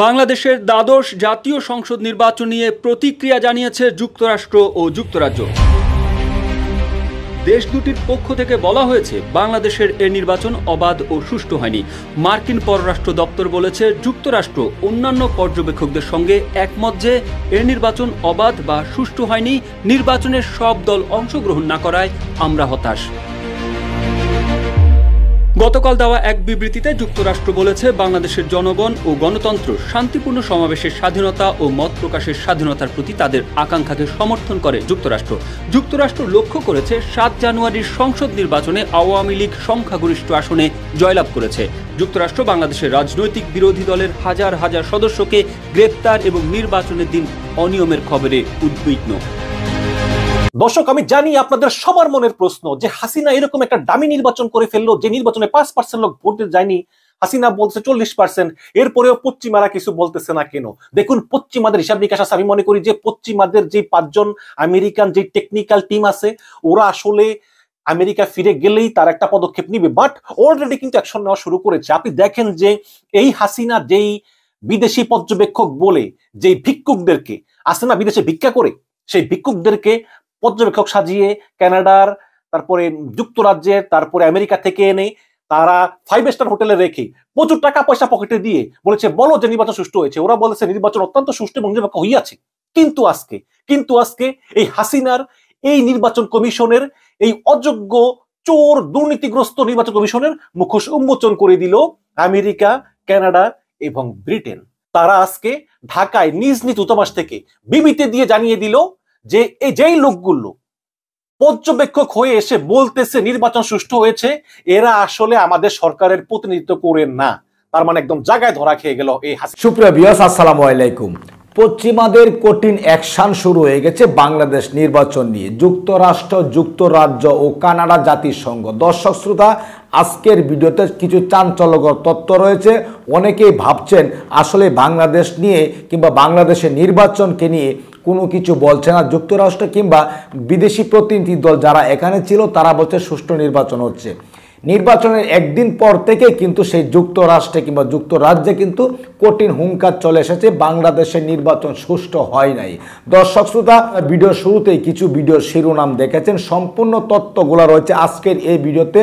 বাংলাদেশের দ্বাদশ জাতীয় সংসদ নির্বাচন নিয়ে প্রতিক্রিয়া জানিয়েছে যুক্তরাষ্ট্র ও যুক্তরাজ্য। দেশ দুটির পক্ষ থেকে বলা হয়েছে বাংলাদেশের এ নির্বাচন অবাধ ও সুষ্ঠু হয়নি। মার্কিন পররাষ্ট্র দপ্তর বলেছে যুক্তরাষ্ট্র অন্যান্য পর্যবেক্ষকদের সঙ্গে একমত যে এ নির্বাচন অবাধ বা সুষ্ঠু হয়নি। নির্বাচনের সব দল অংশগ্রহণ না করায় আমরা হতাশ। গতকাল দেওয়া এক বিবৃতিতে যুক্তরাষ্ট্র বলেছে বাংলাদেশের জনগণ ও গণতন্ত্র শান্তিপূর্ণ সমাবেশের স্বাধীনতা ও মত প্রকাশের স্বাধীনতার প্রতি তাদের আকাঙ্ক্ষাকে সমর্থন করে। যুক্তরাষ্ট্র লক্ষ্য করেছে ৭ জানুয়ারির সংসদ নির্বাচনে আওয়ামী লীগ সংখ্যাগরিষ্ঠ আসনে জয়লাভ করেছে। যুক্তরাষ্ট্র বাংলাদেশের রাজনৈতিক বিরোধী দলের হাজার হাজার সদস্যকে গ্রেপ্তার এবং নির্বাচনের দিন অনিয়মের খবরে উদ্বিগ্ন। দর্শক, আমি জানি আপনাদের সবার মনের প্রশ্ন যে হাসিনা এরকম একটা দামি নির্বাচন করে ফেললো যে নির্বাচনে ৫% লোক ভোট দিতে যায়নি। হাসিনা বলছে ৪০%, এরপরেও পশ্চিমারা কিছু বলতেছে না কেন? দেখুন, পশ্চিমাদের হিসাব নিকাশ আছে। আমি মনে করি যে পশ্চিমাদের যে ৫ জন আমেরিকান যে টেকনিক্যাল টিম আছে ওরা আসলে আমেরিকা ফিরে গেলেই তার একটা পদক্ষেপ নিবে, বাট অলরেডি কিন্তু অ্যাকশন নেওয়া শুরু করেছে। আপনি দেখেন যে এই হাসিনা যেই বিদেশি পর্যবেক্ষক বলে যে ভিক্ষুকদেরকে আসে না, বিদেশে ভিক্ষা করে, সেই ভিক্ষুকদেরকে পর্যবেক্ষক সাজিয়ে কানাডার, তারপরে যুক্তরাজ্যের, তারপরে আমেরিকা থেকে এনে তারা 5 স্টার হোটেলে রেখে প্রচুর টাকা পয়সা পকেটে দিয়ে বলেছে বলো যে নির্বাচন সুষ্ঠু হয়েছে। ওরা বলেছে নির্বাচন অত্যন্ত সুষ্ঠু এবং নিরপেক্ষ হইয়াছে। কিন্তু আজকে এই হাসিনার এই নির্বাচন কমিশনের এই অযোগ্য চোর দুর্নীতিগ্রস্ত নির্বাচন কমিশনের মুখোশ উন্মোচন করে দিল আমেরিকা, কানাডা এবং ব্রিটেন। তারা আজকে ঢাকায় নিজ নিজ দূতাবাস থেকে বিবৃতি দিয়ে জানিয়ে দিল যে এই যেই লোকগুলো পর্যবেক্ষক হয়ে এসে বলতেছে নির্বাচন সুষ্ঠু হয়েছে, এরা আসলে আমাদের সরকারের প্রতিনিধিত্ব করেন না। তার মানে একদম জায়গায় ধরা খেয়ে গেল এই হাসিনা। সুপ্রিয় ভিউয়ার্স, আসসালামু আলাইকুম। পশ্চিমাদের কঠিন অ্যাকশন শুরু হয়ে গেছে বাংলাদেশ নির্বাচন নিয়ে। যুক্তরাষ্ট্র, যুক্তরাজ্য ও কানাডা জাতিসংঘ। দর্শক শ্রোতা, আজকের ভিডিওতে কিছু চাঞ্চল্যকর তথ্য রয়েছে। অনেকেই ভাবছেন আসলে বাংলাদেশ নিয়ে কিংবা বাংলাদেশের নির্বাচনকে নিয়ে কোনো কিছু বলছে না যুক্তরাষ্ট্র কিংবা বিদেশি প্রতিনিধি দল যারা এখানে ছিল তারা বলছে সুষ্ঠু নির্বাচন হচ্ছে। নির্বাচনের একদিন পর থেকে কিন্তু সেই যুক্তরাষ্ট্রে কিংবা যুক্তরাজ্যে কিন্তু কঠিন হুঙ্কার চলে এসেছে, বাংলাদেশের নির্বাচন সুষ্ঠু হয় নাই। দর্শক শ্রোতা, ভিডিও শুরুতেই কিছু ভিডিওর শিরোনাম দেখেছেন, সম্পূর্ণ তথ্যগুলো রয়েছে আজকের এই ভিডিওতে।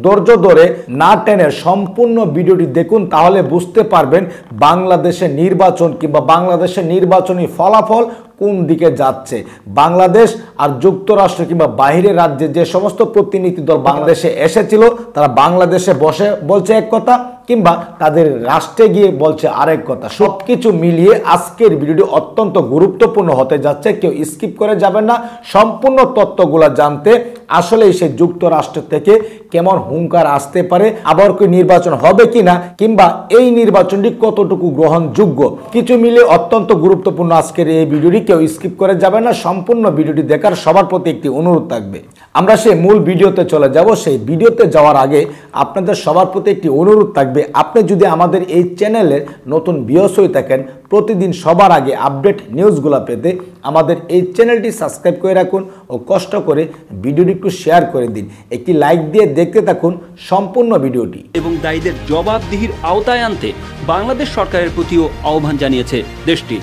ধৈর্য ধরে না টেনে সম্পূর্ণ ভিডিওটি দেখুন, তাহলে বুঝতে পারবেন বাংলাদেশের নির্বাচন কিংবা বাংলাদেশের নির্বাচনী ফলাফল কোন দিকে যাচ্ছে। বাংলাদেশ আর যুক্তরাষ্ট্র কিংবা বাহিরের রাজ্যে যে সমস্ত প্রতিনিধি দল বাংলাদেশে এসেছিল তারা বাংলাদেশে বসে বলছে এক কথা, কিংবা তাদের রাষ্ট্রে গিয়ে বলছে আরেক কথা। সবকিছু মিলিয়ে আজকের ভিডিওটি অত্যন্ত গুরুত্বপূর্ণ হতে যাচ্ছে। কেউ স্কিপ করে যাবেন না। সম্পূর্ণ তথ্যগুলো জানতে আসলে সেই যুক্তরাষ্ট্র থেকে কেমন হুঙ্কার আসতে পারে, আবার কি নির্বাচন হবে কিনা, কিংবা এই নির্বাচনটি কতটুকু গ্রহণযোগ্য, কিছু মিলে অত্যন্ত গুরুত্বপূর্ণ আজকের এই ভিডিওটি। কেউ স্কিপ করে যাবেন না। সম্পূর্ণ ভিডিওটি দেখার সবার প্রতি একটি অনুরোধ থাকবে। আমরা সেই মূল ভিডিওতে চলে যাব। সেই ভিডিওতে যাওয়ার আগে আপনাদের সবার প্রতি একটি অনুরোধ থাকবে, আপনি যদি আমাদের এই চ্যানেলের নতুন ভিউয়ার্স হয়ে থাকেন, প্রতিদিন সবার আগে আপডেট নিউজগুলো পেতে আমাদের এই চ্যানেলটি সাবস্ক্রাইব করে রাখুন ও কষ্ট করে ভিডিওটি একটু শেয়ার করে দিন। একটি লাইক দিয়ে দেখতে থাকুন সম্পূর্ণ ভিডিওটি। এবং দায়ীদের জবাবদিহির আওতায় আনতে বাংলাদেশ সরকারের প্রতিও আহ্বান জানিয়েছে দেশটি।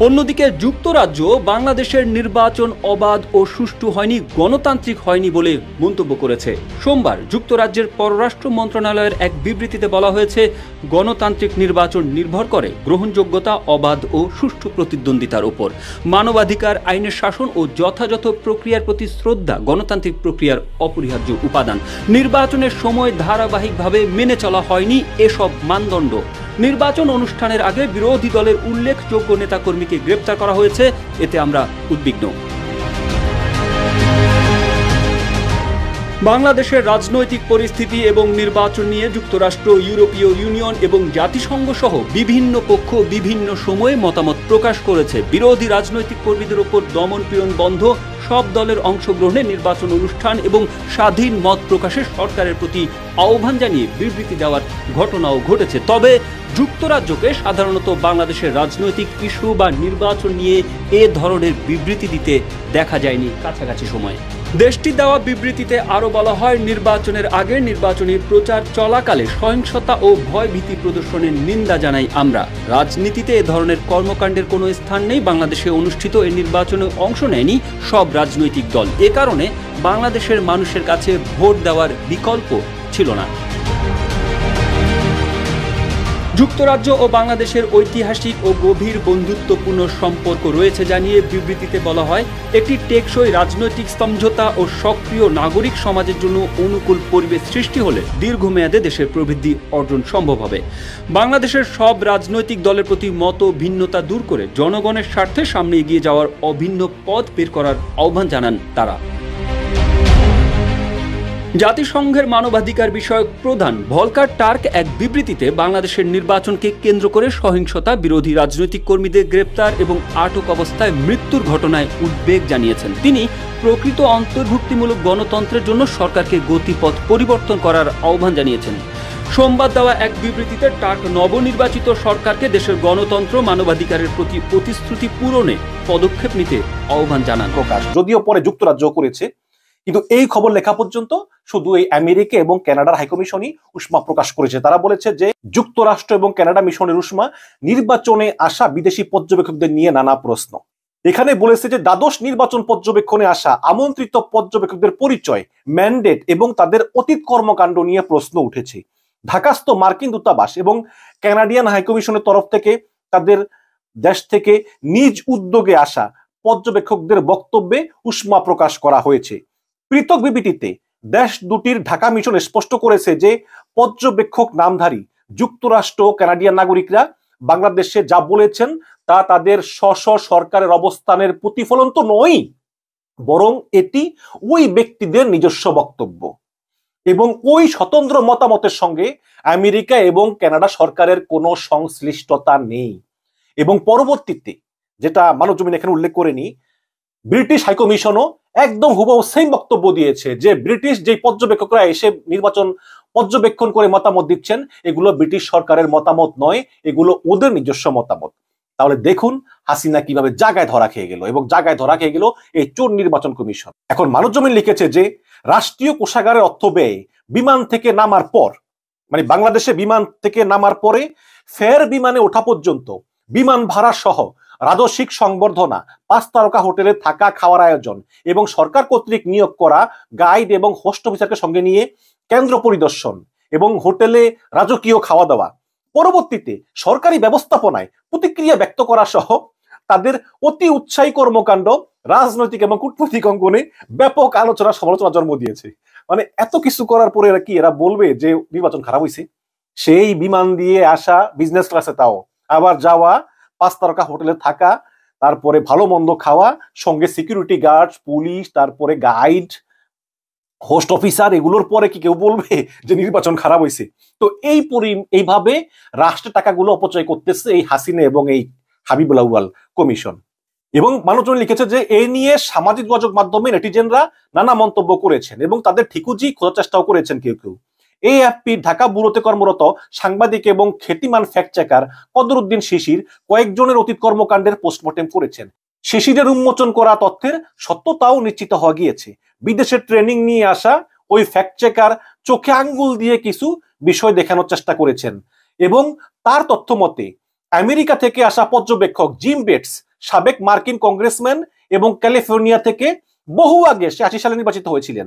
অন্যদিকে যুক্তরাজ্য বাংলাদেশের নির্বাচন অবাধ ও সুষ্ঠু হয়নি, গণতান্ত্রিক হয়নি বলে মন্তব্য করেছে। সোমবার যুক্তরাজ্যের পররাষ্ট্র মন্ত্রণালয়ের এক বিবৃতিতে বলা হয়েছে, গণতান্ত্রিক নির্বাচন নির্ভর করে গ্রহণযোগ্যতা, অবাধ ও সুষ্ঠু প্রতিদ্বন্দ্বিতার উপর। মানবাধিকার, আইনের শাসন ও যথাযথ প্রক্রিয়ার প্রতি শ্রদ্ধা গণতান্ত্রিক প্রক্রিয়ার অপরিহার্য উপাদান। নির্বাচনের সময় ধারাবাহিকভাবে মেনে চলা হয়নি এসব মানদণ্ড। নির্বাচন অনুষ্ঠানের আগে বিরোধী দলের উল্লেখযোগ্য নেতাকর্মীকে গ্রেপ্তার করা হয়েছে, এতে আমরা উদ্বিগ্ন। বাংলাদেশের রাজনৈতিক পরিস্থিতি এবং নির্বাচন নিয়ে যুক্তরাষ্ট্র, ইউরোপীয় ইউনিয়ন এবং জাতিসংঘ সহ বিভিন্ন পক্ষ বিভিন্ন সময়ে মতামত প্রকাশ করেছে। বিরোধী রাজনৈতিক কর্মীদের উপর দমন-পীড়ন বন্ধ, সব দলের অংশগ্রহণে নির্বাচন অনুষ্ঠান এবং স্বাধীন মত প্রকাশে সরকারের প্রতি আহ্বান জানিয়ে বিবৃতি দেওয়ার ঘটনাও ঘটেছে। তবে যুক্তরাজ্যকে সাধারণত বাংলাদেশের রাজনৈতিক ইস্যু বা নির্বাচন নিয়ে এ ধরনের বিবৃতি দিতে দেখা যায়নি কাছাকাছি সময়ে। দেশটির দেওয়া বিবৃতিতে আরও বলা হয়, নির্বাচনের আগে নির্বাচনী প্রচার চলাকালে সহিংসতা ও ভয়ভীতি প্রদর্শনের নিন্দা জানাই আমরা। রাজনীতিতে এ ধরনের কর্মকাণ্ডের কোনো স্থান নেই। বাংলাদেশে অনুষ্ঠিত এই নির্বাচনে অংশ নেয়নি সব রাজনৈতিক দল। এ কারণে বাংলাদেশের মানুষের কাছে ভোট দেওয়ার বিকল্প ছিল না। যুক্তরাজ্য ও বাংলাদেশের ঐতিহাসিক ও গভীর বন্ধুত্বপূর্ণ সম্পর্ক রয়েছে জানিয়ে বিবৃতিতে বলা হয়, একটি টেকসই রাজনৈতিক সমঝোতা ও সক্রিয় নাগরিক সমাজের জন্য অনুকূল পরিবেশ সৃষ্টি হলে দীর্ঘমেয়াদে দেশের প্রবৃদ্ধি অর্জন সম্ভব হবে। বাংলাদেশের সব রাজনৈতিক দলের প্রতি মত ভিন্নতা দূর করে জনগণের স্বার্থে সামনে এগিয়ে যাওয়ার অভিন্ন পথ বের করার আহ্বান জানান তারা। জাতিসংঘের মানবাধিকার বিষয়ক প্রধান ভলকার টার্ক এক বিবৃতিতে বাংলাদেশের নির্বাচনকে কেন্দ্র করে সহিংসতা, বিরোধী রাজনৈতিক কর্মীদের গ্রেপ্তার এবং আটক অবস্থায় মৃত্যুর ঘটনায় উদ্বেগ জানিয়েছেন। তিনি প্রকৃত অন্তর্ভুক্তিমূলক গণতন্ত্রের জন্য সরকারকে গতিপথ পরিবর্তন করার আহ্বান জানিয়েছেন। সোমবার দেওয়া এক বিবৃতিতে টার্ক নবনির্বাচিত সরকারকে দেশের গণতন্ত্র, মানবাধিকারের প্রতি প্রতিশ্রুতি পূরণে পদক্ষেপ নিতে আহ্বান জানান। প্রকাশ যদিও পরে যুক্তরাজ্য করেছে, কিন্তু এই খবর লেখা পর্যন্ত শুধু এই আমেরিকা এবং কানাডার হাইকমিশনই উষ্মা প্রকাশ করেছে। তারা বলেছে যে যুক্তরাষ্ট্র এবং কানাডা মিশনের উষ্মা নির্বাচনে আসা বিদেশি পর্যবেক্ষকদের নিয়ে নানা প্রশ্ন। এখানে বলেছে যে দ্বাদশ নির্বাচন পর্যবেক্ষণে আসা আমন্ত্রিত পর্যবেক্ষকদের পরিচয়, ম্যান্ডেট এবং তাদের অতীত কর্মকাণ্ড নিয়ে প্রশ্ন উঠেছে। ঢাকাস্থ মার্কিন দূতাবাস এবং কানাডিয়ান হাইকমিশনের তরফ থেকে তাদের দেশ থেকে নিজ উদ্যোগে আসা পর্যবেক্ষকদের বক্তব্যে উষ্মা প্রকাশ করা হয়েছে। পৃথক বিবৃতিতে দেশ দুটির ঢাকা মিশন স্পষ্ট করেছে যে পর্যবেক্ষক নামধারী যুক্তরাষ্ট্র ও কানাডিয়ান নাগরিকরা বাংলাদেশে যা বলেছেন তা তাদের স্ব সরকারের অবস্থানের প্রতিফলন তো নয়, বরং এটি ওই ব্যক্তিদের নিজস্ব বক্তব্য এবং ওই স্বতন্ত্র মতামতের সঙ্গে আমেরিকা এবং কানাডা সরকারের কোনো সংশ্লিষ্টতা নেই। এবং পরবর্তীতে, যেটা মানবজমিন এখানে উল্লেখ করেনি, ব্রিটিশ হাইকমিশনও একদম হুবহু সেম বক্তব্য দিয়েছে যে ব্রিটিশ যে পর্যবেক্ষকরা এসে নির্বাচন পর্যবেক্ষণ করে মতামত দিচ্ছেন, এগুলো ব্রিটিশ সরকারের মতামত নয়, এগুলো ওদের নিজস্ব মতামত। তাহলে দেখুন হাসিনা কিভাবে জায়গায় ধরা খেয়ে গেল, এবং জায়গায় ধরা খেয়ে গেল এই চোর নির্বাচন কমিশন। এখন মানবজমিন লিখেছে যে রাষ্ট্রীয় কোষাগারের অর্থ ব্যয় বিমান থেকে নামার পর, মানে বাংলাদেশে বিমান থেকে নামার পরে ফের বিমানে ওঠা পর্যন্ত বিমান ভাড়া সহ রাজস্বিক সংবর্ধনা, 5 তারকা হোটেলে থাকা খাওয়ার আয়োজন এবং সরকার কর্তৃক নিয়োগ করা গাইড এবং হোস্ট অফিসারকে সঙ্গে নিয়ে কেন্দ্র পরিদর্শন এবং হোটেলে রাজকীয় খাওয়া দাওয়া, পরবর্তীতে সরকারি ব্যবস্থাপনায় প্রতিক্রিয়া ব্যক্ত করা সহ তাদের অতি উৎসাহী কর্মকাণ্ড রাজনৈতিক এবং কূটনৈতিক অঙ্গনে ব্যাপক আলোচনা সমালোচনা জন্ম দিয়েছে। মানে এত কিছু করার পরে এরা বলবে যে নির্বাচন খারাপ হয়েছে? সেই বিমান দিয়ে আসা বিজনেস ক্লাসে, তাও আবার যাওয়া, 5 তারকা হোটেলে থাকা, তারপরে ভালো মন্দ খাওয়া, সঙ্গে সিকিউরিটি গার্ড, পুলিশ, তারপরে গাইড, হোস্ট অফিসার, এগুলোর পরে কি কেউ বলবে যে নির্বাচন খারাপ হয়েছে? তো এইভাবে রাষ্ট্রের টাকাগুলো অপচয় করতেছে এই হাসিনা এবং এই হাবিবুল আউয়াল কমিশন। এবং মানুষজন লিখেছে যে এই নিয়ে সামাজিক যোগাযোগ মাধ্যমে নেটিজেনরা নানা মন্তব্য করেছেন এবং তাদের ঠিকুজি খোঁজার চেষ্টাও করেছেন কেউ কেউ। এএফপি ঢাকা ব্যুরোতে কর্মরত সাংবাদিক এবং খ্যাতিমান ফ্যাক্ট চেকার কদরউদ্দিন শিশির কয়েকজনের অতীত কর্মকাণ্ডের পোস্টমর্টেম করেছেন। শিশিরের উন্মোচন করা তথ্যের সত্যতাও নিশ্চিত হওয়া গিয়েছে। বিদেশের ট্রেনিং নিয়ে আসা ওই ফ্যাক্ট চেকার চোখে আঙ্গুল দিয়ে কিছু বিষয় দেখানোর চেষ্টা করেছেন এবং তার তথ্য মতে আমেরিকা থেকে আসা পর্যবেক্ষক জিম বেটস সাবেক মার্কিন কংগ্রেসম্যান এবং ক্যালিফোর্নিয়া থেকে বহু আগে 80 সালে নির্বাচিত হয়েছিলেন।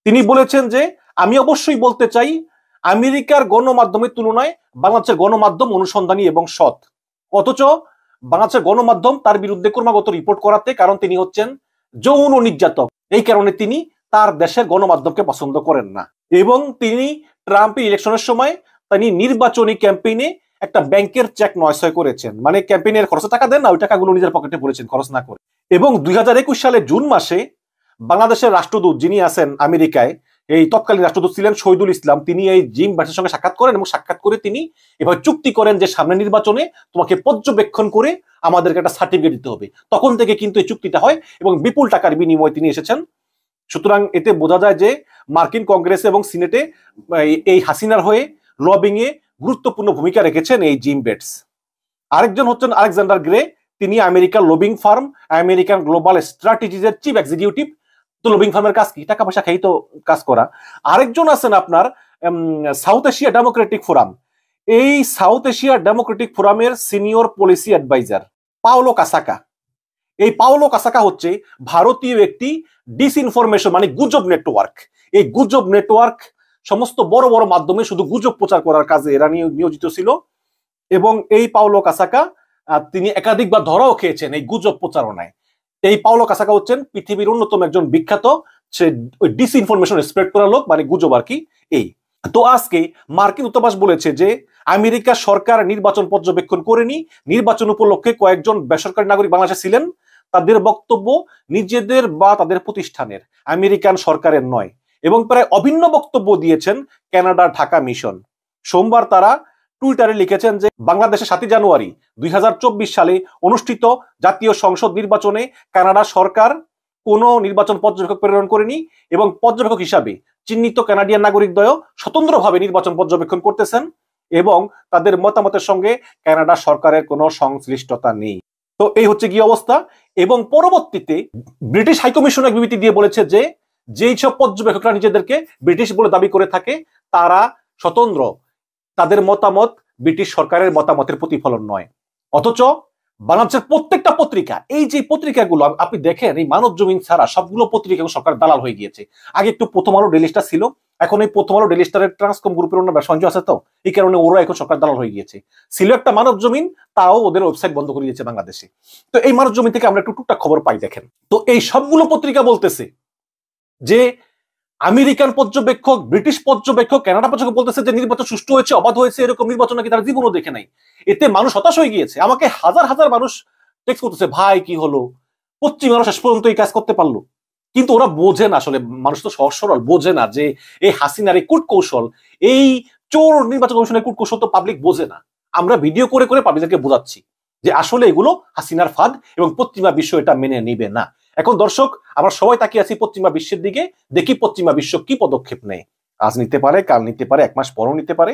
তিনি বলেছেন যে আমি অবশ্যই বলতে চাই, আমেরিকার গণমাধ্যমের তুলনায় বাংলাদেশের গণমাধ্যম অনুসন্ধানী এবং সৎ, অথচ বাংলাদেশের গণমাধ্যম তার বিরুদ্ধে ক্রমাগত রিপোর্ট করাতে, কারণ তিনি হচ্ছেন যৌন নির্যাতক, এই কারণে তিনি তার দেশের গণমাধ্যমকে পছন্দ করেন না। এবং তিনি ট্রাম্পের ইলেকশনের সময় তিনি নির্বাচনী ক্যাম্পেইনে একটা ব্যাংকের চেক 900 করেছেন, মানে ক্যাম্পেইনের খরচে টাকা দেন না, ওই টাকাগুলো নিজের পকেটে পড়েছেন খরচ না করে। এবং 2021 সালে জুন মাসে বাংলাদেশের রাষ্ট্রদূত যিনি আছেন আমেরিকায়, এই তৎকালীন রাষ্ট্রদূত ছিলেন শহীদুল ইসলাম, তিনি এই জিম ব্যাটসের সঙ্গে সাক্ষাৎ করেন এবং সাক্ষাৎ করে তিনি এভাবে চুক্তি করেন যে সামনে নির্বাচনে তোমাকে পর্যবেক্ষণ করে আমাদেরকে একটা সার্টিফিকেট দিতে হবে। তখন থেকে কিন্তু এই চুক্তিটা হয় এবং বিপুল টাকার বিনিময়ে তিনি এসেছেন। সুতরাং এতে বোঝা যায় যে মার্কিন কংগ্রেস এবং সিনেটে এই হাসিনার হয়ে লবিং এ গুরুত্বপূর্ণ ভূমিকা রেখেছেন এই জিম বেটস। আরেকজন হচ্ছেন আলেকজান্ডার গ্রে, তিনি আমেরিকার লবিং ফার্ম আমেরিকান গ্লোবাল স্ট্র্যাটেজিজের চিফ এক্সিকিউটিভ, তো লবিং ফার্মের কাজ কি? টাকা পয়সা খেয়েই তো কাজ করা। আরেকজন আছেন আপনার সাউথ এশিয়া ডেমোক্রেটিক ফোরাম, এই সাউথ এশিয়া ডেমোক্রেটিক ফোরামের সিনিয়র পলিসি অ্যাডভাইজার পাওলো কাসাকা। এই পাওলো কাসাকা হচ্ছে ভারতীয় একটি ডিসইনফরমেশন মানে গুজব নেটওয়ার্ক। এই গুজব নেটওয়ার্ক সমস্ত বড় বড় মাধ্যমে শুধু গুজব প্রচার করার কাজে এরা নিয়োজিত ছিল। এবং এই পাওলো কাসাকা তিনি একাধিকবার ধরাও খেয়েছেন এই গুজব প্রচারণায়। এই পাওলো কাসাকা হচ্ছেন পৃথিবীর অন্যতম একজন বিখ্যাত সে ডিসইনফরমেশন স্প্রেড করা লোক, মানে গুজব আর কি। এই তো আজকে মার্কিন দূতাবাস বলেছে যে আমেরিকা সরকার নির্বাচন পর্যবেক্ষণ করেনি, নির্বাচন উপলক্ষে কয়েকজন বেসরকারি নাগরিক বাংলাদেশে ছিলেন, তাদের বক্তব্য নিজেদের বা তাদের প্রতিষ্ঠানের, আমেরিকান সরকারের নয়। এবং প্রায় অভিন্ন বক্তব্য দিয়েছেন কানাডার ঢাকা মিশন। সোমবার তারা টুইটারে লিখেছেন যে বাংলাদেশে 7 জানুয়ারি 2024 সালে অনুষ্ঠিত জাতীয় সংসদ নির্বাচনে কানাডা সরকার কোনো নির্বাচন পর্যবেক্ষক প্রেরণ করেনি এবং পর্যবেক্ষক হিসাবে চিহ্নিত কানাডিয়ান নাগরিকদ্বয় স্বতন্ত্রভাবে নির্বাচন পর্যবেক্ষণ করতেছেন এবং তাদের মতামতের সঙ্গে কানাডা সরকারের কোনো সংশ্লিষ্টতা নেই। তো এই হচ্ছে কি অবস্থা। এবং পরবর্তীতে ব্রিটিশ হাইকমিশন এক বিবৃতি দিয়ে বলেছে যে যেই সব পর্যবেক্ষকরা নিজেদেরকে ব্রিটিশ বলে দাবি করে থাকে তারা স্বতন্ত্র, তাদের মতামত ব্রিটিশ সরকারের মতামতের প্রতিফলন নয়। অথচ বাংলাদেশের প্রত্যেকটা পত্রিকা, এই যে পত্রিকাগুলো আপনি দেখেন, এই মানব জমিন ছাড়া সবগুলো পত্রিকা সরকার দালাল হয়ে গিয়েছে। আগে একটু প্রথম আলো ডেইলি স্টার ছিল, এখন এই প্রথম আলো ডেইলি স্টারের ট্রান্সকম গ্রুপের অন্য সংযোগ আছে, তো এই কারণে ওরা এখন সরকার দালাল হয়ে গিয়েছে। ছিল একটা মানব জমিন, তাও ওদের ওয়েবসাইট বন্ধ করে দিয়েছে বাংলাদেশে। তো এই মানব জমিন থেকে আমরা একটু টুকটাক খবর পাই। দেখেন তো এই সবগুলো পত্রিকা বলতেছে যে আমেরিকান পর্যবেক্ষক, ব্রিটিশ পর্যবেক্ষক, কানাডা পর্যবেক্ষক বলতেছে যে নির্বাচন সুষ্ঠু হয়েছে, অবাধ হয়েছে, এরকম নির্বাচন নাকি তারা জীবনও দেখে নাই। এতে মানুষ হতাশ হয়ে গিয়েছে। আমাকে হাজার হাজার মানুষ টেক্সট করতেছে, ভাই কি হলো, পশ্চিম মানুষ শেষ পর্যন্ত এই কাজ করতে পারলো। কিন্তু ওরা বোঝে না, আসলে মানুষ তো সহজ সরল, বোঝে না যে এই হাসিনার এই কূটকৌশল, এই চোর নির্বাচন কমিশনের কূটকৌশল তো পাবলিক বোঝে না। আমরা ভিডিও করে করে পাবলিককে বোঝাচ্ছি যে আসলে এগুলো হাসিনার ফাঁদ এবং পশ্চিমা বিশ্ব এটা মেনে নিবে না। এখন দর্শক, আমরা সবাই তাকিয়ে আছি পশ্চিমা বিশ্বের দিকে, দেখি পশ্চিমা বিশ্ব কি পদক্ষেপ নেয়। আজ নিতে পারে, কাল নিতে পারে, 1 মাস পরও নিতে পারে,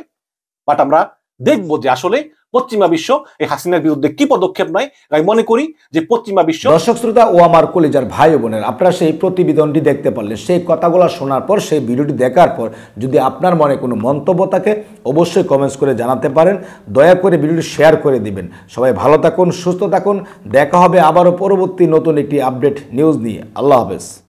বাট আমরা দেখবো যে আসলে পশ্চিমা বিশ্ব এই হাসিনার বিরুদ্ধে কি পদক্ষেপ নেয়। আমি মনে করি যে পশ্চিমা বিশ্ব। দর্শক শ্রোতা ও আমার কলিজার ভাই ও বোনের, আপনারা সেই প্রতিবেদনটি দেখতে পারলেন। সেই কথাগুলো শোনার পর, সেই ভিডিওটি দেখার পর যদি আপনার মনে কোনো মন্তব্য থাকে অবশ্যই কমেন্টস করে জানাতে পারেন। দয়া করে ভিডিওটি শেয়ার করে দিবেন। সবাই ভালো থাকুন, সুস্থ থাকুন। দেখা হবে আবারও পরবর্তী নতুন একটি আপডেট নিউজ নিয়ে। আল্লাহ হাফেজ।